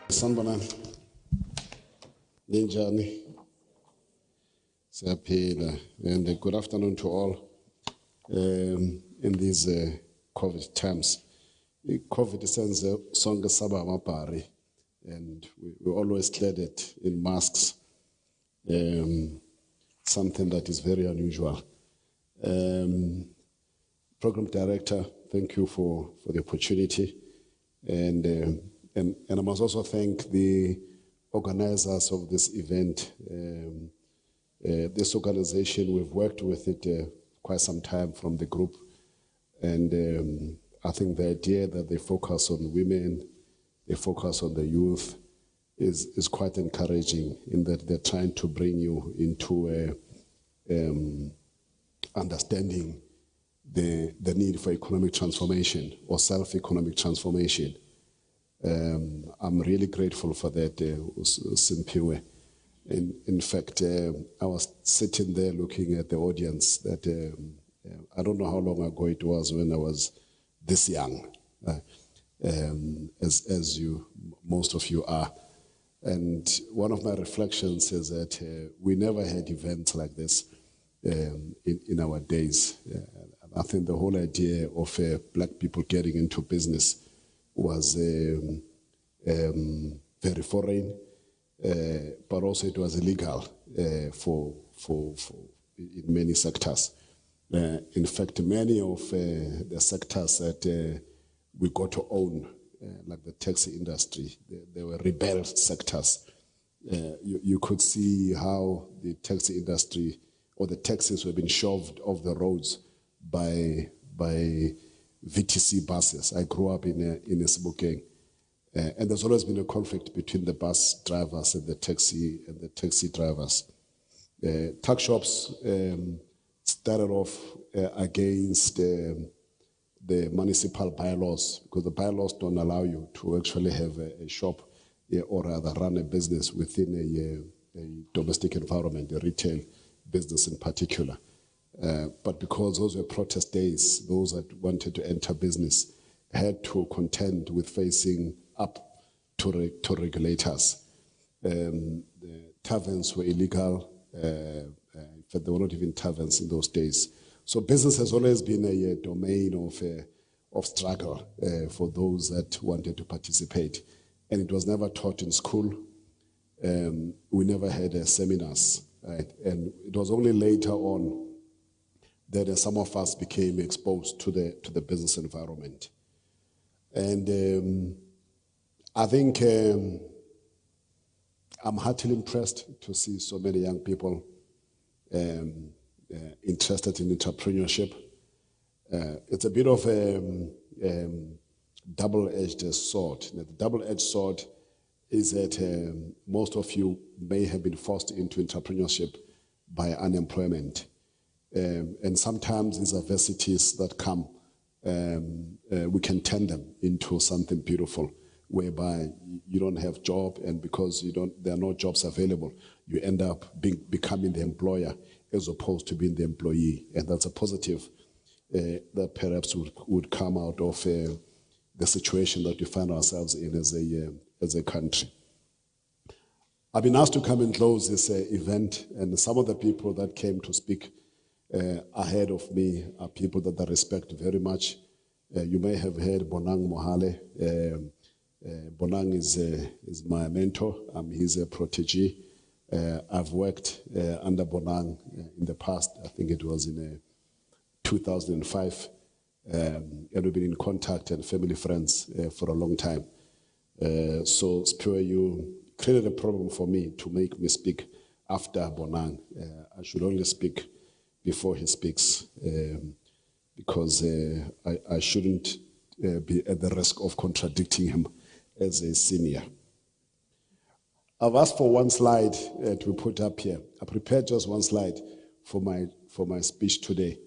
Sanibonani. Ninjani. Siyaphila. And good afternoon to all in these COVID times. COVID sends sonke saba amabhari, and we always clad it in masks. Something that is very unusual. Program director, thank you for the opportunity, and I must also thank the organizers of this event. This organization, we've worked with it quite some time from the group, and I think the idea that they focus on women, they focus on the youth, is quite encouraging in that they're trying to bring you into understanding the need for economic transformation or self-economic transformation. I'm really grateful for that, Simpiwe. In fact, I was sitting there looking at the audience that I don't know how long ago it was when I was this young, as you, most of you are. And one of my reflections is that we never had events like this in our days. I think the whole idea of black people getting into business was very foreign, but also it was illegal for in many sectors. In fact, many of the sectors that we got to own, like the taxi industry, they were rebel sectors. You could see how the taxi industry or the taxis were being shoved off the roads by VTC buses. I grew up in a Sebokeng, and there's always been a conflict between the bus drivers and the taxi drivers. Tuck shops started off against the municipal bylaws, because the bylaws don't allow you to actually have a shop or rather run a business within a domestic environment, a retail business in particular. But because those were protest days, those that wanted to enter business had to contend with facing up to regulators. The taverns were illegal. In fact, there were not even taverns in those days. So business has always been a domain of struggle for those that wanted to participate. And it was never taught in school. We never had seminars, right? And it was only later on that some of us became exposed to the business environment. And I think I'm heartily impressed to see so many young people interested in entrepreneurship. It's a bit of a double-edged sword. The double-edged sword is that most of you may have been forced into entrepreneurship by unemployment. And sometimes these adversities that come, we can turn them into something beautiful, whereby you don't have job, and because there are no jobs available, you end up becoming the employer as opposed to being the employee. And that's a positive that perhaps would come out of the situation that we find ourselves in as a country. I've been asked to come and close this event, and some of the people that came to speak ahead of me are people that I respect very much. You may have heard Bonang Mohale. Bonang is my mentor. He's a protege. I've worked under Bonang in the past. I think it was in 2005. And we've been in contact and family friends for a long time. So, Spiro, you created a problem for me to make me speak after Bonang. I should only speak before he speaks, because I shouldn't be at the risk of contradicting him as a senior. I've asked for one slide to be put up here. I prepared just one slide for my speech today.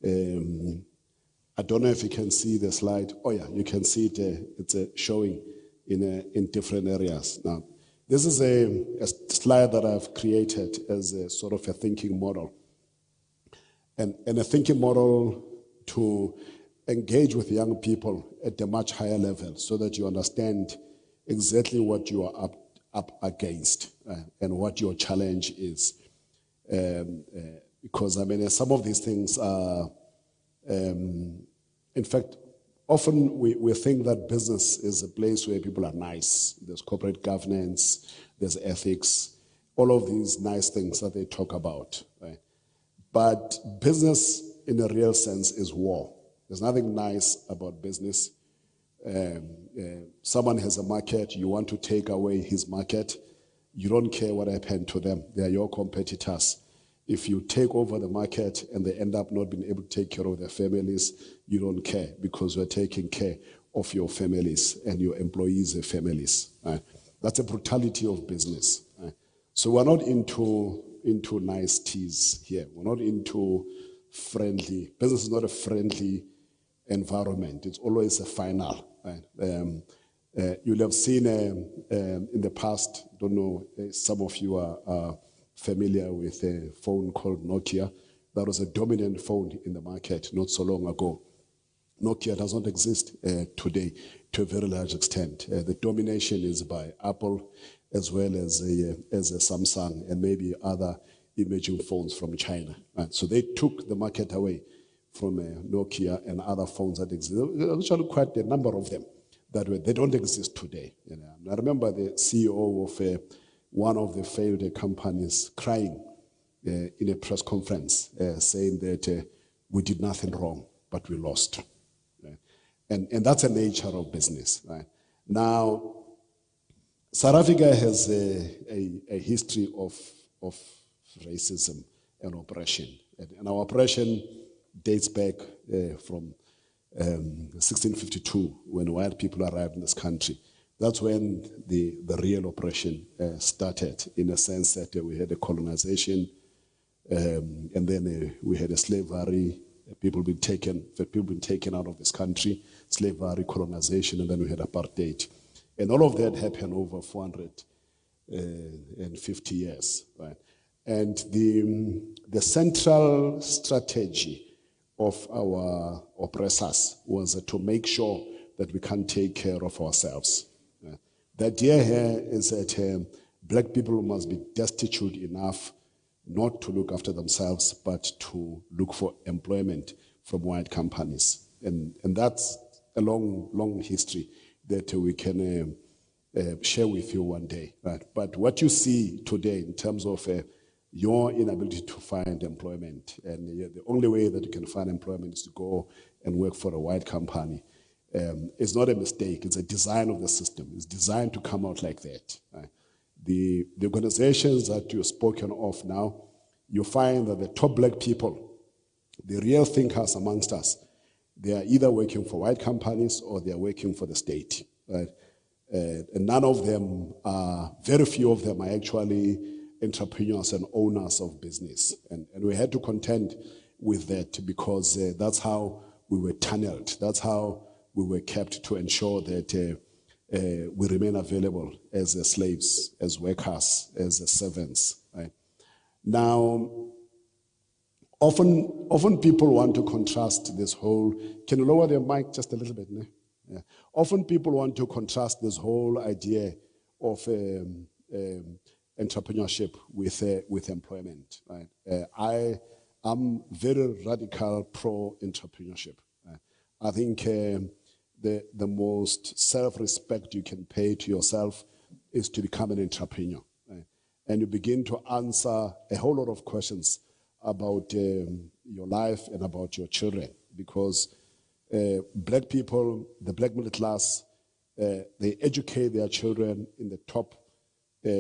I don't know if you can see the slide. Oh yeah, you can see it. It's showing in different areas. Now, this is a slide that I've created as a sort of a thinking model. And a thinking model to engage with young people at a much higher level so that you understand exactly what you are up against and what your challenge is. Because, I mean, some of these things are, in fact, often we think that business is a place where people are nice. There's corporate governance, there's ethics, all of these nice things that they talk about, right? But business, in a real sense, is war. There's nothing nice about business. Someone has a market, you want to take away his market. You don't care what happened to them. They are your competitors. If you take over the market and they end up not being able to take care of their families, you don't care because you're taking care of your families and your employees' families. Right? That's a brutality of business. Right? So we're not into niceties here. We're not into friendly. Business is not a friendly environment. It's always a final. Right? You'll have seen in the past, don't know, some of you are familiar with a phone called Nokia. That was a dominant phone in the market not so long ago. Nokia does not exist today to a very large extent. The domination is by Apple as well as a Samsung and maybe other emerging phones from China. Right? So they took the market away from Nokia and other phones that exist. Actually, quite a number of them that they don't exist today. You know? I remember the CEO of one of the failed companies crying in a press conference, saying that we did nothing wrong, but we lost. Right? And that's the nature of business. Right? Now, South Africa has a history of racism and oppression. And our oppression dates back from 1652, when white people arrived in this country. That's when the real oppression started, in a sense that we had a colonization, and then we had a slavery, people being taken out of this country, slavery, colonization, and then we had apartheid. And all of that happened over 450 years, right? And the central strategy of our oppressors was to make sure that we can take care of ourselves. The idea here is that black people must be destitute enough not to look after themselves, but to look for employment from white companies. And that's a long history that we can share with you one day. Right? But what you see today in terms of your inability to find employment, and the only way that you can find employment is to go and work for a white company, it's not a mistake. It's a design of the system. It's designed to come out like that. Right? The organizations that you've spoken of now, you find that the top black people, the real thinkers amongst us, they are either working for white companies or they are working for the state. Right? And none of them are, very few of them are actually entrepreneurs and owners of business. And we had to contend with that because that's how we were tunneled. That's how we were kept to ensure that we remain available as slaves, as workers, as servants. Right? Now, often people want to contrast this whole. Can you lower the mic just a little bit? No? Yeah. Often people want to contrast this whole idea of entrepreneurship with employment. Right? I'm very radical pro-entrepreneurship. Right? I think the most self-respect you can pay to yourself is to become an entrepreneur. Right? And you begin to answer a whole lot of questions about your life and about your children, because black people, the black middle class, they educate their children in the top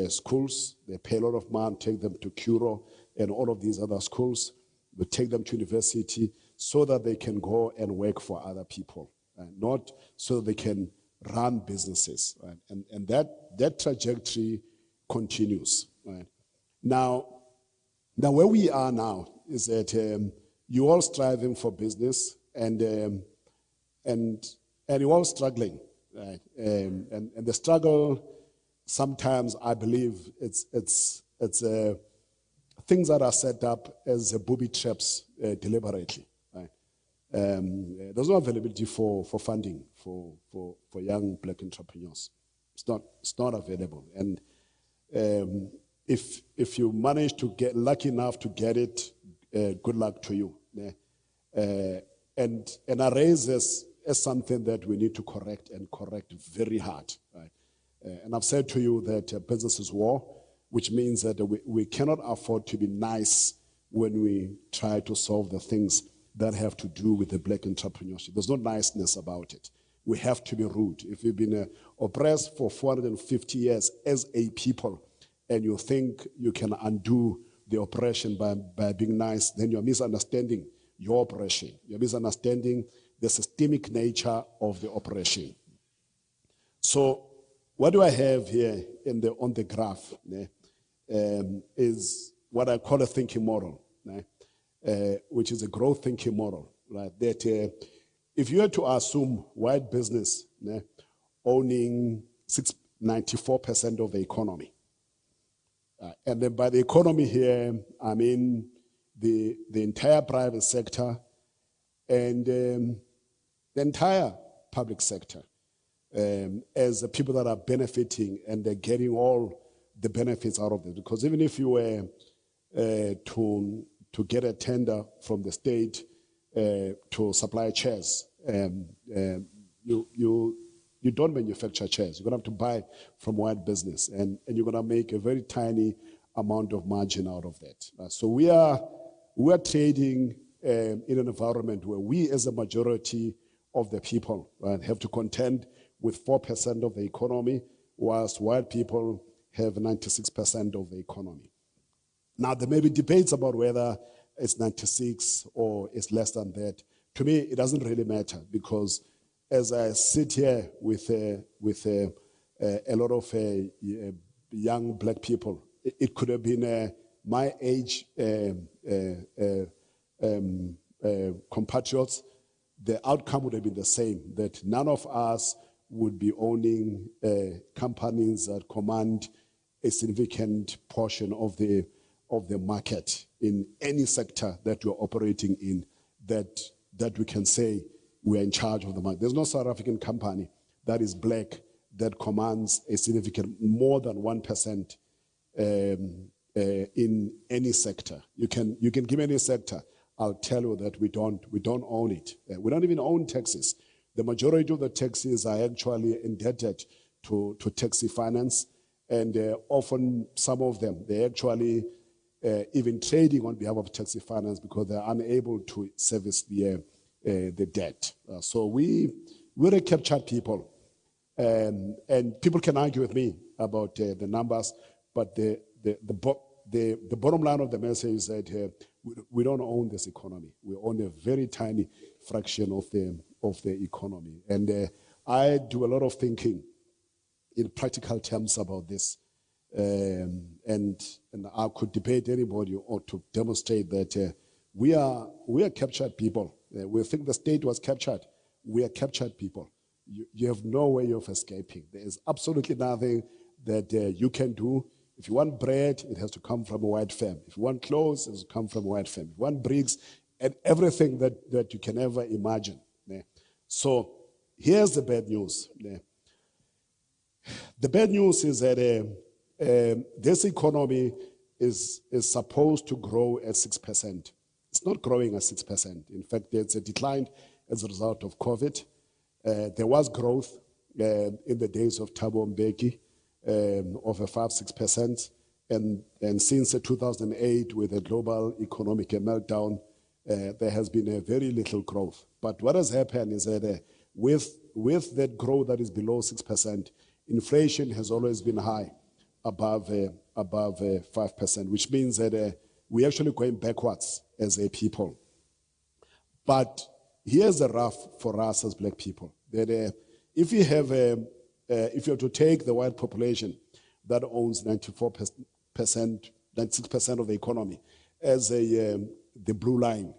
schools. They pay a lot of money, take them to Curo and all of these other schools. They take them to university so that they can go and work for other people, not so that they can run businesses. Right? And that trajectory continues. Right? Now where we are now is that you're all striving for business and you're all struggling. Right? And the struggle, sometimes I believe it's things that are set up as booby traps deliberately. Right? There's no availability for funding for young black entrepreneurs. It's not available. And if you manage to get lucky enough to get it, good luck to you. And I raise this as something that we need to correct very hard. Right? And I've said to you that business is war, which means that we cannot afford to be nice when we try to solve the things that have to do with the black entrepreneurship. There's no niceness about it. We have to be rude. If you've been oppressed for 450 years as a people, and you think you can undo the oppression by being nice, then you're misunderstanding your oppression. You're misunderstanding the systemic nature of the oppression. So what do I have here on the graph is what I call a thinking model, which is a growth thinking model. Right? That if you were to assume white business owning 94% of the economy, and then by the economy here, I mean the entire private sector and the entire public sector, as the people that are benefiting and they're getting all the benefits out of it. Because even if you were to get a tender from the state to supply chairs, you don't manufacture chairs. You're going to have to buy from white business, and you're going to make a very tiny amount of margin out of that. So we are trading in an environment where we, as a majority of the people, have to contend with 4% of the economy, whilst white people have 96% of the economy. Now, there may be debates about whether it's 96 or it's less than that. To me, it doesn't really matter, because as I sit here with a lot of young black people, it could have been my age compatriots. The outcome would have been the same, that none of us would be owning companies that command a significant portion of the market in any sector that you're operating in, that we can say we're in charge of the market. There's no South African company that is black that commands a significant more than 1% in any sector. You can give me any sector, I'll tell you that we don't own it. We don't even own taxis. The majority of the taxis are actually indebted to taxi finance, and often some of them, they actually even trading on behalf of taxi finance because they're unable to service the debt. So we're a captured people, and people can argue with me about the numbers, but the bottom line of the message is that we don't own this economy. We own a very tiny fraction of the economy, and I do a lot of thinking in practical terms about this, and I could debate anybody or to demonstrate that we are captured people. We think the state was captured. We are captured people. You have no way of escaping. There is absolutely nothing that you can do. If you want bread, it has to come from a white firm. If you want clothes, it has to come from a white firm. If you want bricks, and everything that you can ever imagine. So here's the bad news. The bad news is that this economy is supposed to grow at 6%. It's not growing at 6%. In fact, there's a decline as a result of COVID. There was growth in the days of Thabo Mbeki of a 5-6%. And since 2008, with the global economic meltdown, there has been a very little growth. But what has happened is that with that growth that is below 6%, inflation has always been high, above 5%, which means that we're actually going backwards as a people. But here's the rough for us as black people, that if you have to take the white population that owns 94%, 96% of the economy as the blue line,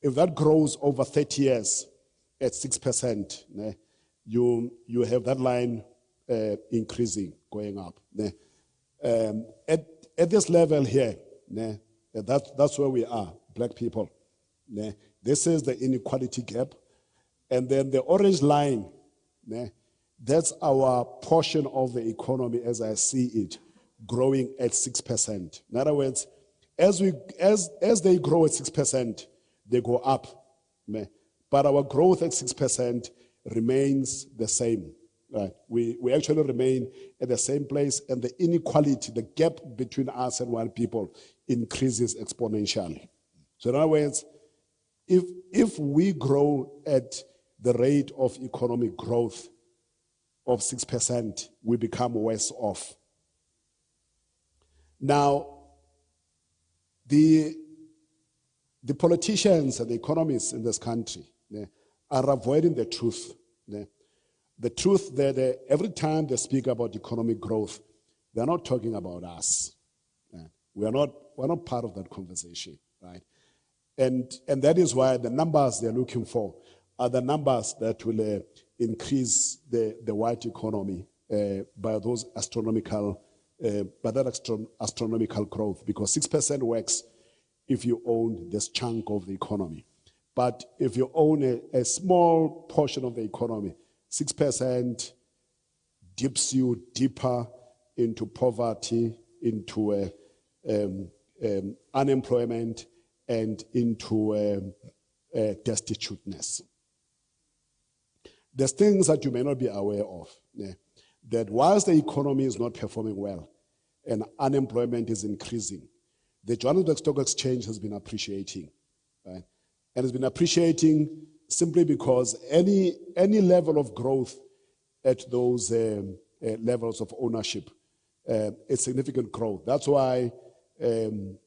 if that grows over 30 years at 6%, you have that line increasing, going up. At this level here, that's where we are, black people. This is the inequality gap. And then the orange line That's our portion of the economy as I see it, growing at 6%. In other words, as they grow at 6%, they go up. But our growth at 6% remains the same. Right? We actually remain at the same place, and the inequality, the gap between us and white people increases exponentially. So in other words, if we grow at the rate of economic growth of 6%, we become worse off. Now, the politicians and the economists in this country are avoiding the truth. The truth that every time they speak about economic growth, they're not talking about us. We're not part of that conversation, right? And that is why the numbers they're looking for are the numbers that will increase the white economy by those astronomical growth, because 6% works if you own this chunk of the economy. But if you own a small portion of the economy, 6% dips you deeper into poverty, into unemployment, and into destituteness. There's things that you may not be aware of, that whilst the economy is not performing well and unemployment is increasing, the Johannesburg Stock Exchange has been appreciating, right? And it's been appreciating simply because any level of growth at those levels of ownership is significant growth. That's why the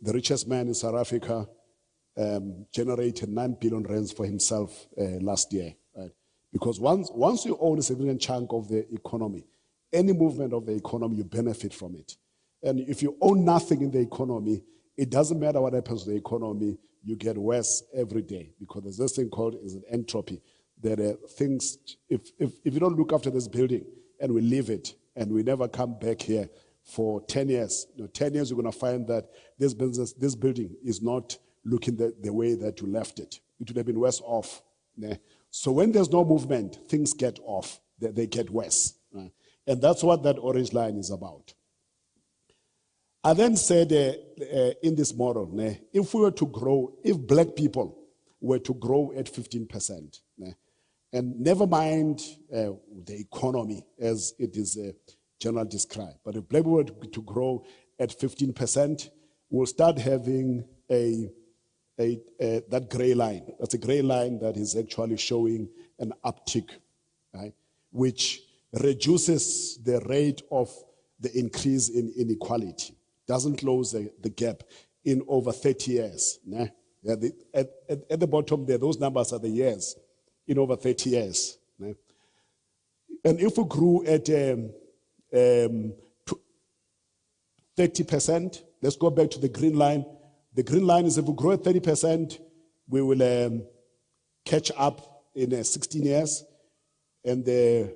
richest man in South Africa generated 9 billion rands for himself last year, right? Because once you own a significant chunk of the economy, any movement of the economy, you benefit from it. And if you own nothing in the economy, it doesn't matter what happens to the economy, you get worse every day, because there's this thing called entropy. That things, if you don't look after this building and we leave it and we never come back here for 10 years, 10 years you're going to find that this building is not looking the way that you left it. It would have been worse off. So when there's no movement, things get off, they get worse. Right? And that's what that orange line is about. I then said in this model, if we were to grow, if black people were to grow at 15%, and never mind the economy as it is generally described, but if black people were to grow at 15%, we'll start having that gray line. That's a gray line that is actually showing an uptick, right? Which reduces the rate of the increase in inequality. Doesn't close the gap in over 30 years. At the bottom there, those numbers are the years, in over 30 years. And if we grew at 30%, let's go back to the green line. The green line is if we grow at 30%, we will catch up in 16 years. And the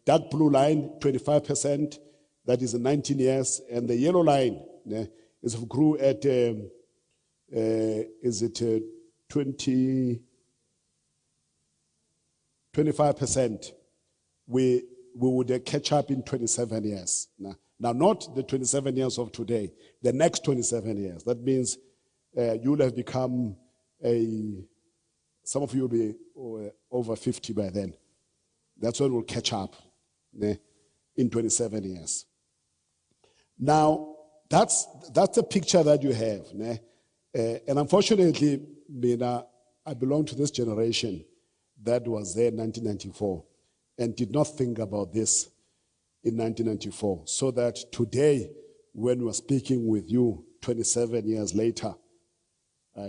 dark blue line, 25%, that is in 19 years. And the yellow line is if we grew at, 25%, we would catch up in 27 years. Now, not the 27 years of today, the next 27 years. That means you'll have become some of you will be over 50 by then. That's when we'll catch up in 27 years. Now, that's the picture that you have. And unfortunately, I belong to this generation that was there in 1994 and did not think about this in 1994. So that today, when we're speaking with you 27 years later,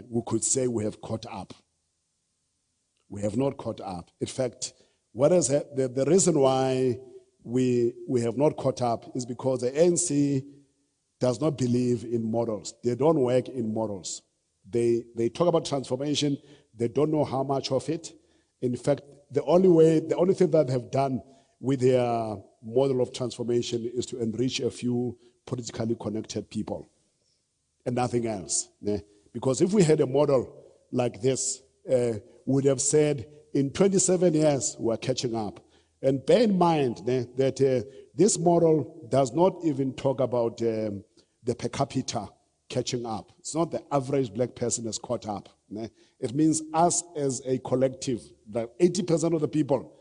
we could say we have caught up. We have not caught up. In fact, the reason why we have not caught up is because the ANC does not believe in models. They don't work in models. They talk about transformation. They don't know how much of it. In fact, the only thing that they have done with their model of transformation is to enrich a few politically connected people and nothing else. Because if we had a model like this would have said, in 27 years, we're catching up. And bear in mind that this model does not even talk about the per capita catching up. It's not the average black person has caught up. It means us as a collective, that 80% of the people.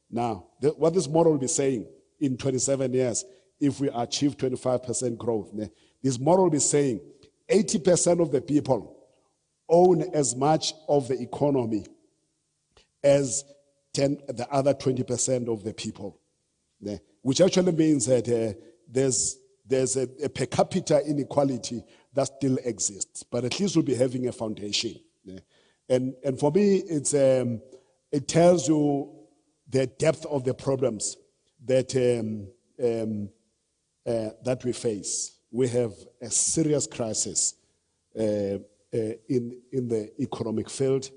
Now, what this model will be saying in 27 years, if we achieve 25% growth, this model will be saying 80% of the people own as much of the economy as the other 20% of the people, which actually means that there's a per capita inequality that still exists, but at least we'll be having a foundation. And for me, it tells you the depth of the problems that we face. We have a serious crisis in the economic field.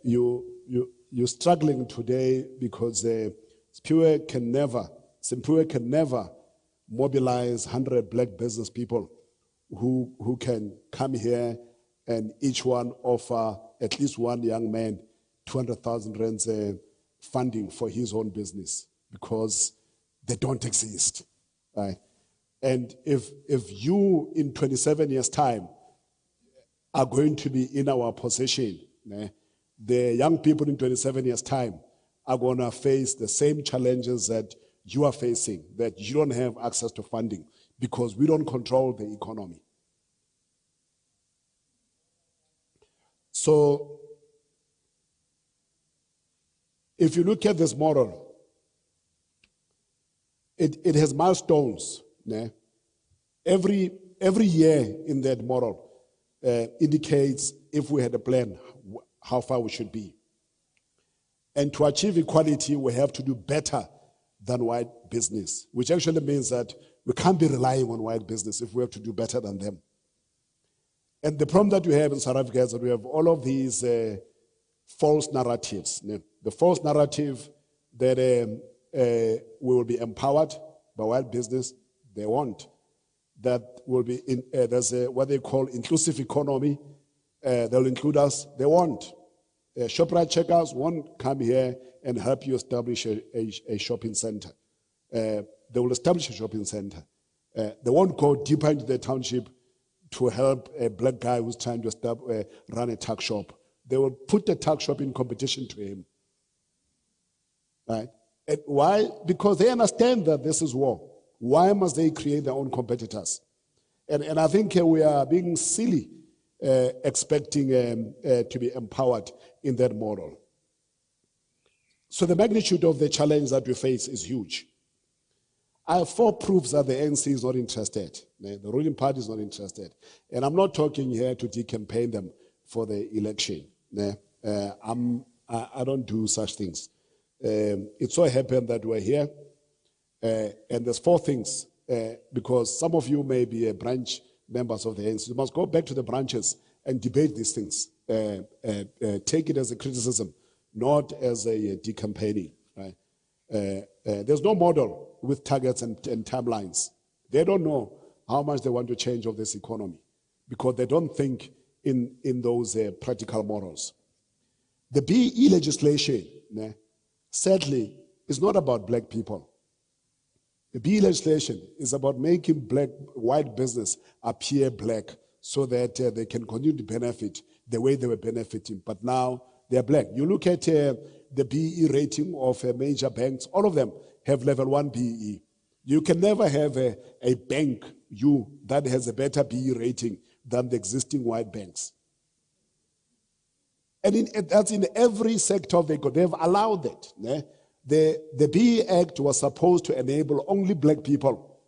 You're struggling today because Simpiwe can never mobilize 100 black business people who can come here and each one offer at least one young man 200,000 rands funding for his own business, because they don't exist, right? And if you in 27 years' time are going to be in our position, the young people in 27 years' time are going to face the same challenges that you are facing, that you don't have access to funding because we don't control the economy. So, if you look at this model, it has milestones. Every year in that model indicates, if we had a plan, how far we should be. And to achieve equality, we have to do better than white business, which actually means that we can't be relying on white business if we have to do better than them. And the problem that we have in South Africa is that we have all of these false narratives. The false narrative that we will be empowered by white business, they won't. That will be, there's what they call inclusive economy. They'll include us, they won't. ShopRite checkers won't come here and help you establish a shopping center. They will establish a shopping center. They won't go deeper into the township to help a black guy who's trying to run a tuck shop. They will put the tuck shop in competition to him. Right? And why? Because they understand that this is war. Why must they create their own competitors? And I think we are being silly expecting to be empowered in that model. So the magnitude of the challenge that we face is huge. I have 4 proofs that the ANC is not interested. The ruling party is not interested. And I'm not talking here to decampaign them for the election. I don't do such things. It so happened that we're here, and there's 4 things, because some of you may be branch members of the ANC. You must go back to the branches and debate these things. Take it as a criticism, not as a decampaigning. Right? There's no model with targets and timelines. They don't know how much they want to change of this economy because they don't think in those practical models. The BE legislation, sadly, is not about black people. The BE legislation is about making white business appear black so that they can continue to benefit the way they were benefiting. But now they're black. You look at the BE rating of major banks, all of them have level 1 BE. You can never have a bank that has a better BE rating than the existing white banks. And that's in every sector of the economy. They've allowed that. The BE Act was supposed to enable only black people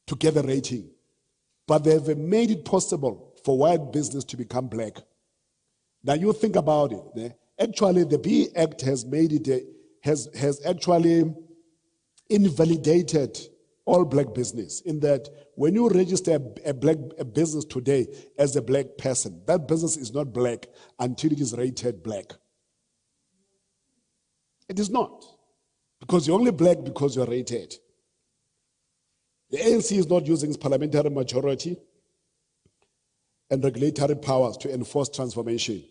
to get the rating. But they've made it possible for white business to become black. Now you think about it. Actually, the BE Act has made it, has actually invalidated all black business, in that when you register a business today as a black person, that business is not black until it is rated black. It is not. Because you're only black because you're rated. The ANC is not using its parliamentary majority. and regulatory powers to enforce transformation.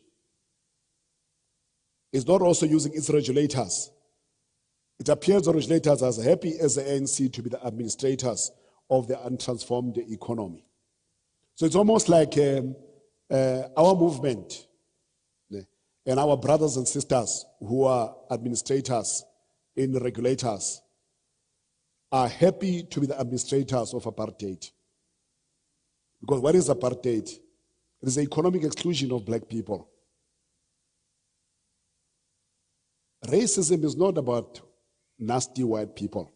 It's not also using its regulators. It appears the regulators are as happy as the ANC to be the administrators of the untransformed economy. So it's almost like our movement and our brothers and sisters who are administrators and regulators are happy to be the administrators of apartheid. Because what is apartheid? It is the economic exclusion of black people. Racism is not about nasty white people.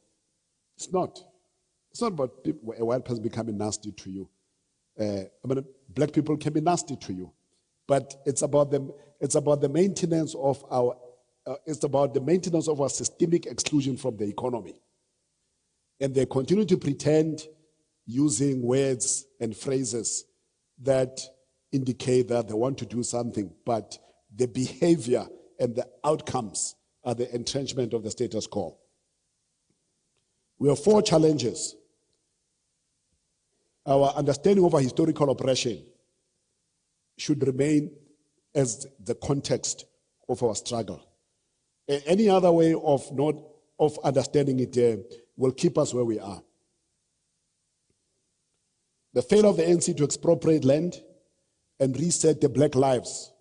It's not. It's not about people, a white person becoming nasty to you. Black people can be nasty to you, but it's about them. It's about the maintenance of our. It's about the maintenance of our systemic exclusion from the economy, and they continue to pretend using words and phrases that indicate that they want to do something, but the behavior and the outcomes are the entrenchment of the status quo. We have 4 challenges. Our understanding of our historical oppression should remain as the context of our struggle. Any other way of understanding it will keep us where we are. The failure of the ANC to expropriate land and reset the black lives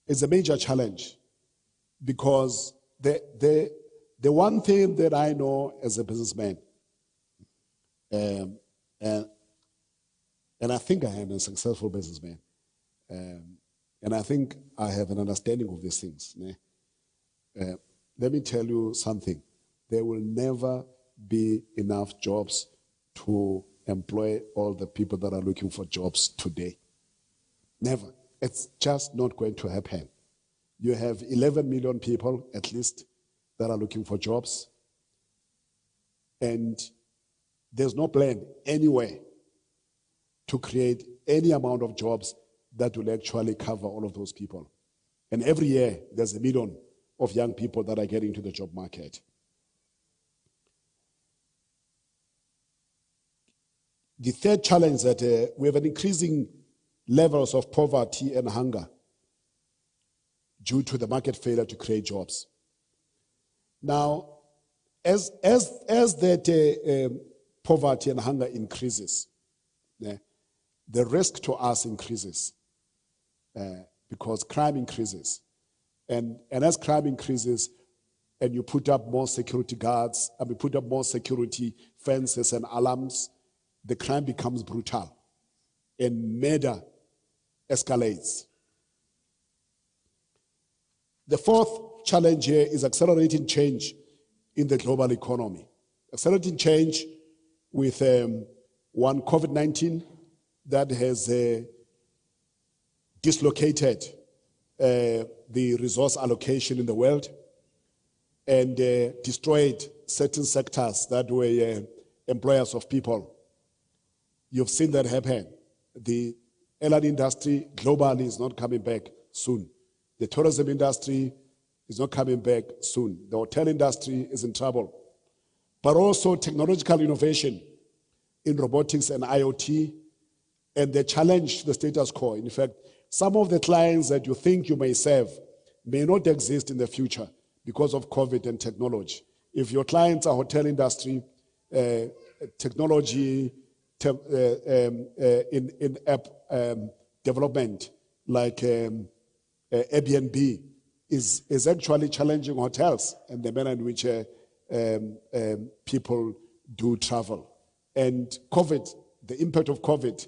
is a major challenge, because the one thing that I know as a businessman, and I think I am a successful businessman, and I think I have an understanding of these things. Let me tell you something. There will never be enough jobs to employ all the people that are looking for jobs today. Never. It's just not going to happen. You have 11 million people, at least, that are looking for jobs. And there's no plan anywhere to create any amount of jobs that will actually cover all of those people. And every year, there's 1 million of young people that are getting into the job market. The third challenge is that we have an increasing levels of poverty and hunger due to the market failure to create jobs. Now, as that poverty and hunger increases, the risk to us increases because crime increases. And as crime increases, and you put up more security guards, and we put up more security fences and alarms, the crime becomes brutal, and murder escalates. The fourth challenge here is accelerating change in the global economy. Accelerating change with one COVID-19 that has dislocated the resource allocation in the world and destroyed certain sectors that were employers of people. You've seen that happen. The airline industry globally is not coming back soon. The tourism industry is not coming back soon. The hotel industry is in trouble. But also technological innovation in robotics and IoT, and the challenge to the status quo. In fact, some of the clients that you think you may serve may not exist in the future because of COVID and technology. If your clients are hotel industry, technology, in app development like Airbnb is actually challenging hotels and the manner in which people do travel. And COVID, the impact of COVID,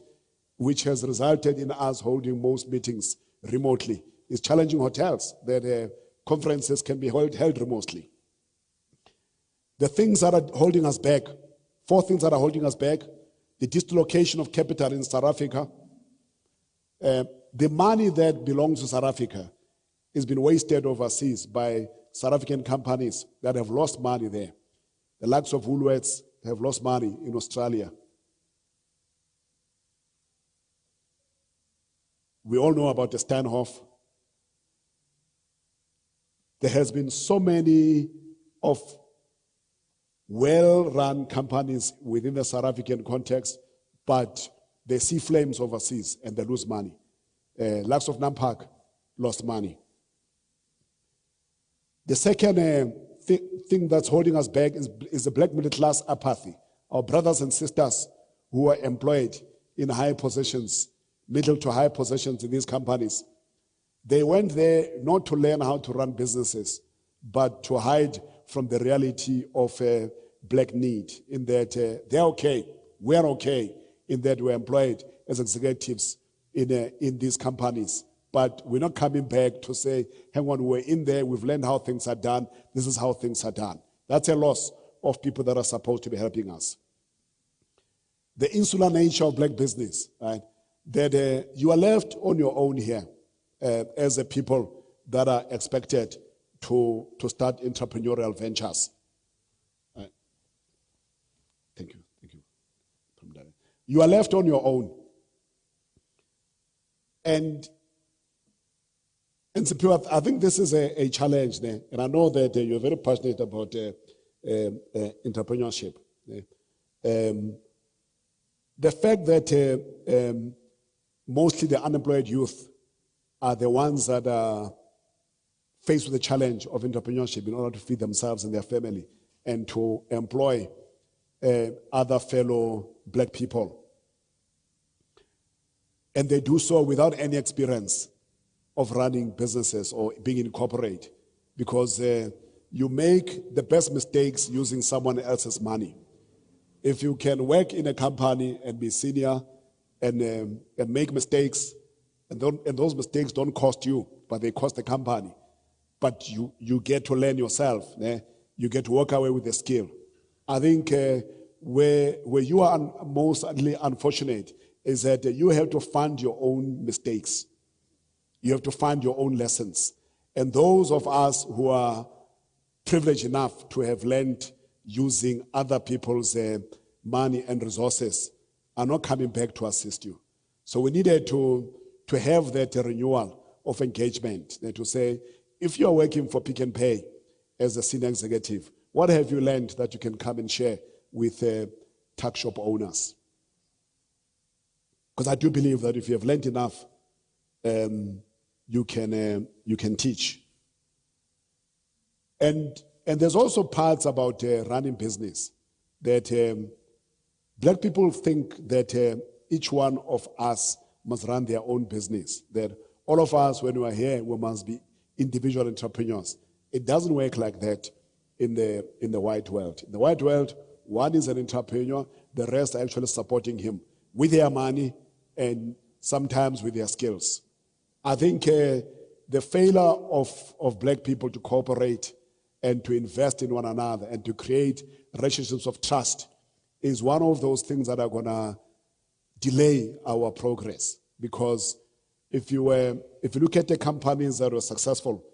which has resulted in us holding most meetings remotely, is challenging hotels that conferences can be held remotely. The things that are holding us back, 4 things that are holding us back: the dislocation of capital in South Africa. The money that belongs to South Africa has been wasted overseas by South African companies that have lost money there. The likes of Woolworths have lost money in Australia. We all know about the Steinhoff. There has been so many of well-run companies within the South African context, but they see flames overseas and they lose money. Likes of Nampak lost money. The second thing that's holding us back is the black middle class apathy. Our brothers and sisters who are employed in high positions, middle to high positions in these companies, they went there not to learn how to run businesses, but to hide from the reality of black need, in that they're okay, we're okay, in that we're employed as executives in these companies. But we're not coming back to say, hang on, we're in there, we've learned how things are done, this is how things are done. That's a loss of people that are supposed to be helping us. The insular nature of black business, right? That you are left on your own here as a people that are expected to start entrepreneurial ventures. Right. Thank you. You are left on your own. And so I think this is a challenge there. And I know that you're very passionate about entrepreneurship. The fact that mostly the unemployed youth are the ones that are faced with the challenge of entrepreneurship in order to feed themselves and their family and to employ other fellow black people. And they do so without any experience of running businesses or being in corporate, because you make the best mistakes using someone else's money. If you can work in a company and be senior and make mistakes, and those mistakes don't cost you, but they cost the company, but you get to learn yourself, you get to walk away with a skill. I think where you are mostly unfortunate is that you have to fund your own mistakes. You have to find your own lessons. And those of us who are privileged enough to have learned using other people's money and resources are not coming back to assist you. So we needed to have that renewal of engagement, to say, if you're working for Pick and Pay as a senior executive, what have you learned that you can come and share with tuck shop owners? Because I do believe that if you have learned enough, you can teach. And there's also parts about running business that black people think that each one of us must run their own business. That all of us, when we are here, we must be individual entrepreneurs. It doesn't work like that in the white world. In the white world, one is an entrepreneur, the rest are actually supporting him with their money and sometimes with their skills. I think the failure of black people to cooperate and to invest in one another and to create relationships of trust is one of those things that are going to delay our progress. Because if you look at the companies that were successful,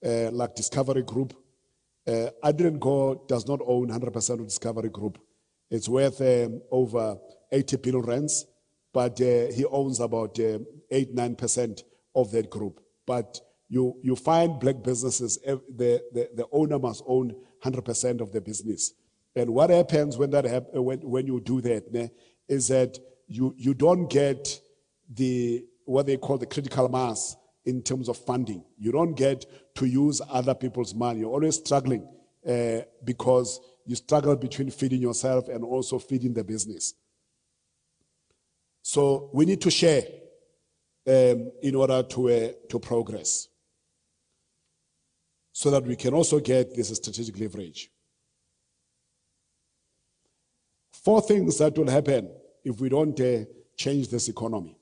like Discovery Group, Adrian Gore does not own 100% of Discovery Group. It's worth over 80 billion rands, but he owns about 8-9% of that group. But you find black businesses, the owner must own 100% of the business. And what happens when when you do that is that you don't get what they call the critical mass in terms of funding. You don't get to use other people's money. You're always struggling because you struggle between feeding yourself and also feeding the business. So we need to share in order to progress, so that we can also get this strategic leverage. 4 things that will happen if we don't change this economy.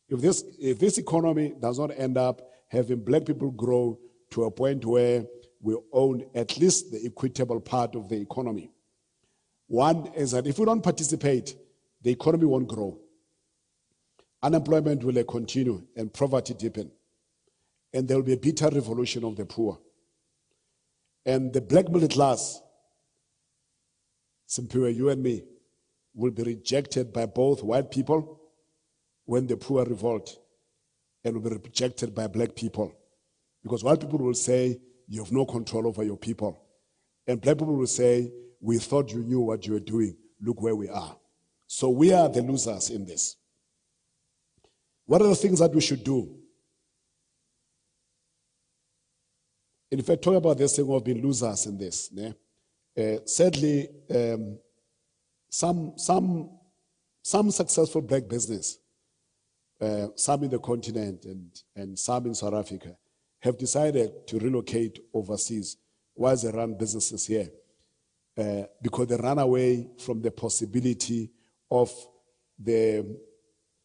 If this economy does not end up having black people grow to a point where we own at least the equitable part of the economy. One is that if we don't participate, the economy won't grow. Unemployment will continue and poverty deepen. And there will be a bitter revolution of the poor. And the black middle class, Simpiwe, you and me, will be rejected by both white people when the poor revolt, and will be rejected by black people. Because white people will say, you have no control over your people. And black people will say, we thought you knew what you were doing. Look where we are. So we are the losers in this. What are the things that we should do? And if I talk about this thing of being losers in this, sadly, some successful black business, some in the continent and some in South Africa, have decided to relocate overseas whilst they run businesses here, because they run away from the possibility of there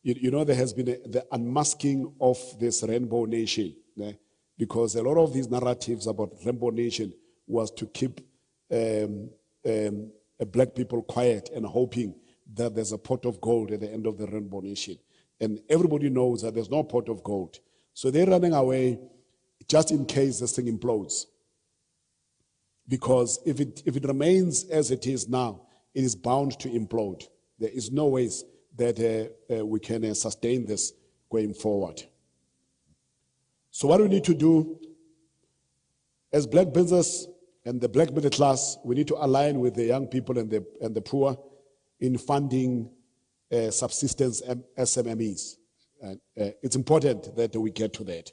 has been the unmasking of this rainbow nation, because a lot of these narratives about rainbow nation was to keep black people quiet and hoping that there's a pot of gold at the end of the rainbow nation. And everybody knows that there's no pot of gold. So they're running away just in case this thing implodes. Because if it remains as it is now, it is bound to implode. There is no ways that we can sustain this going forward. So what we need to do as black business and the black middle class, we need to align with the young people and the poor in funding subsistence SMMEs. It's important that we get to that.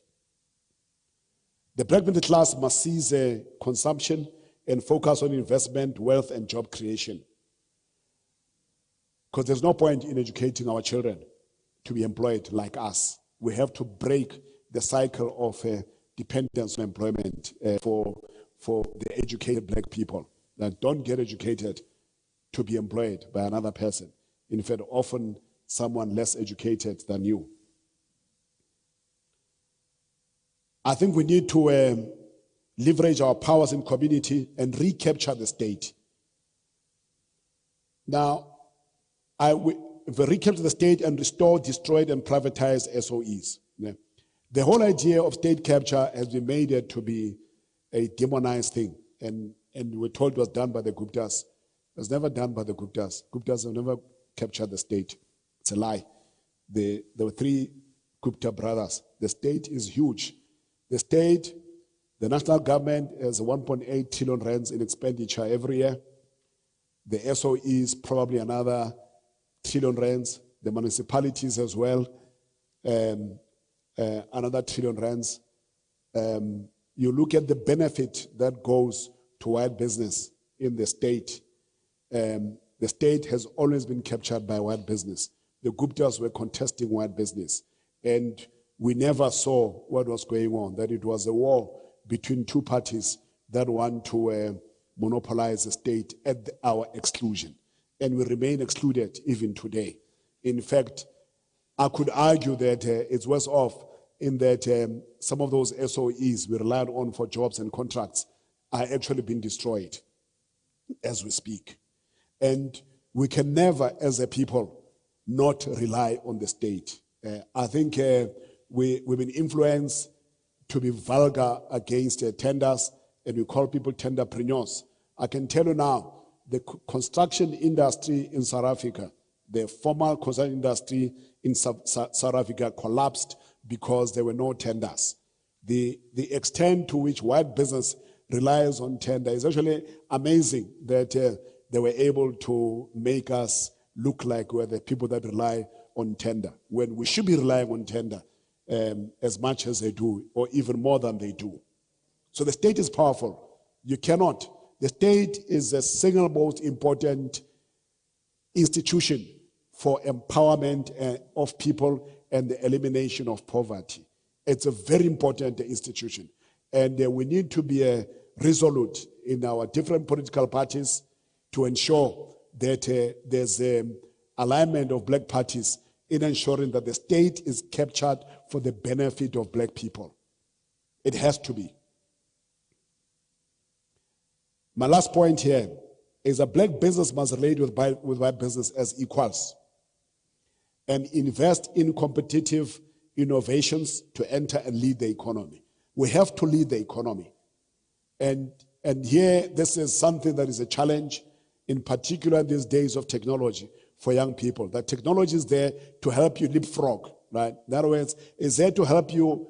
The black middle class must cease consumption and focus on investment, wealth, and job creation. Because there's no point in educating our children to be employed like us. We have to break the cycle of dependence on employment for the educated black people that don't get educated to be employed by another person. In fact, often someone less educated than you. I think we need to leverage our powers in community and recapture the state. Now, we recapture the state and restore destroyed and privatized SOEs. The whole idea of state capture has been made to be a demonized thing, and we're told it was done by the Guptas. It was never done by the Guptas. Guptas have never captured the state. It's a lie. There were three Gupta brothers. The state is huge. The state, the national government has 1.8 trillion rands in expenditure every year. The SOE is probably another trillion rands. The municipalities as well, another trillion rands. You look at the benefit that goes to white business in the state. The state has always been captured by white business. The Guptas were contesting white business, and we never saw what was going on, that it was a war between two parties that want to monopolize the state at our exclusion. And we remain excluded even today. In fact, I could argue that it's worse off in that some of those SOEs we relied on for jobs and contracts are actually being destroyed as we speak. And we can never, as a people, not rely on the state. I think we've been influenced to be vulgar against tenders, and we call people tenderpreneurs. I can tell you now, the construction industry in South Africa, the formal construction industry in South Africa collapsed because there were no tenders. The extent to which white business relies on tender is actually amazing, that they were able to make us look like we're the people that rely on tender, when we should be relying on tender as much as they do, or even more than they do. So the state is powerful. You cannot. The state is the single most important institution for empowerment of people and the elimination of poverty. It's a very important institution. And we need to be resolute in our different political parties to ensure that there's alignment of black parties in ensuring that the state is captured for the benefit of black people. It has to be. My last point here is that black business must relate with white business as equals and invest in competitive innovations to enter and lead the economy. We have to lead the economy. And here, this is something that is a challenge, in particular in these days of technology for young people. That technology is there to help you leapfrog, right? In other words, it's there to help you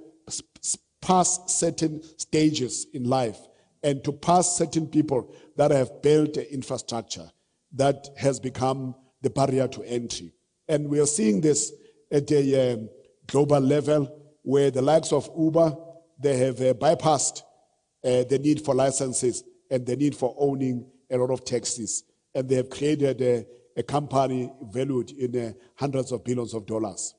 pass certain stages in life and to pass certain people that have built the infrastructure that has become the barrier to entry. And we are seeing this at a global level where the likes of Uber, they have bypassed the need for licenses and the need for owning a lot of taxis. And they have created a company valued in hundreds of billions of dollars.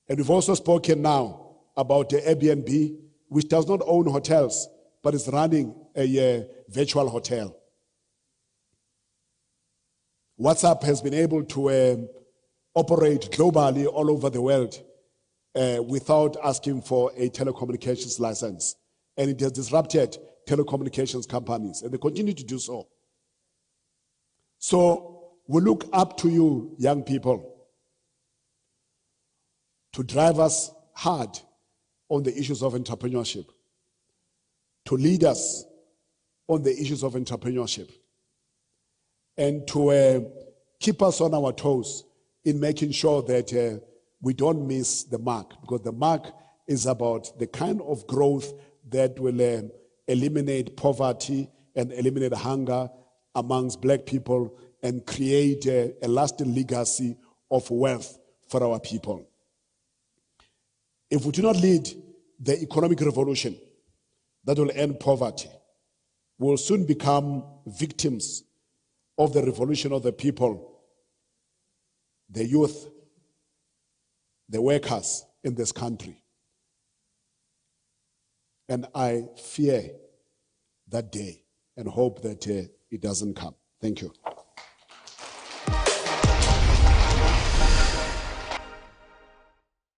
And we've also spoken now about the Airbnb, which does not own hotels, but is running a virtual hotel. WhatsApp has been able to operate globally all over the world without asking for a telecommunications license. And it has disrupted telecommunications companies, and they continue to do so. So we look up to you, young people, to drive us hard on the issues of entrepreneurship, to lead us on the issues of entrepreneurship, and to keep us on our toes in making sure that we don't miss the mark, because the mark is about the kind of growth that will eliminate poverty and eliminate hunger amongst black people and create a lasting legacy of wealth for our people. If we do not lead the economic revolution that will end poverty, we will soon become victims of the revolution of the people, the youth, the workers in this country. And I fear that day and hope that it doesn't come. Thank you.